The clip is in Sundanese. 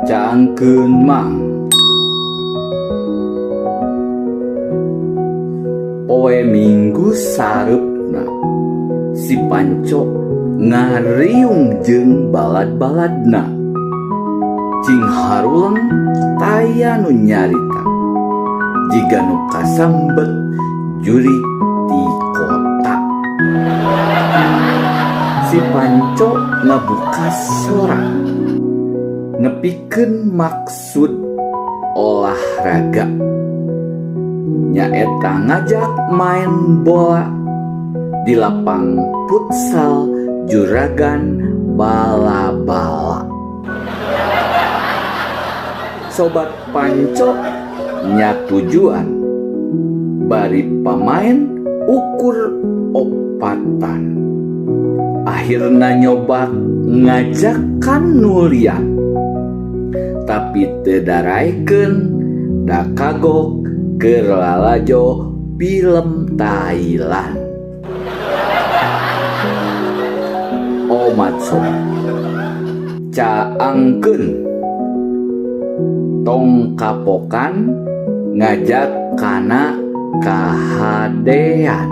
Caangkeun mang. Poe Minggu sareupna si Panco ngariung jeung balad-baladna. Cing haruleng taya nu nyarita jiga nu kasambet jurig di kota. Si Panco ngabuka sorak nepikeun maksud olahraga, nyaeta ngajak main bola di lapang futsal Juragan Bala-bala. Sobat Panco nya tujuan bari pamain ukur opatan. Akhirna nyoba ngajakan nulian, tapi teu daraekeun da kagok keur lalajo film Thailand. Omat sobat, caangkeun tong kapokan ngajak kana kahadean.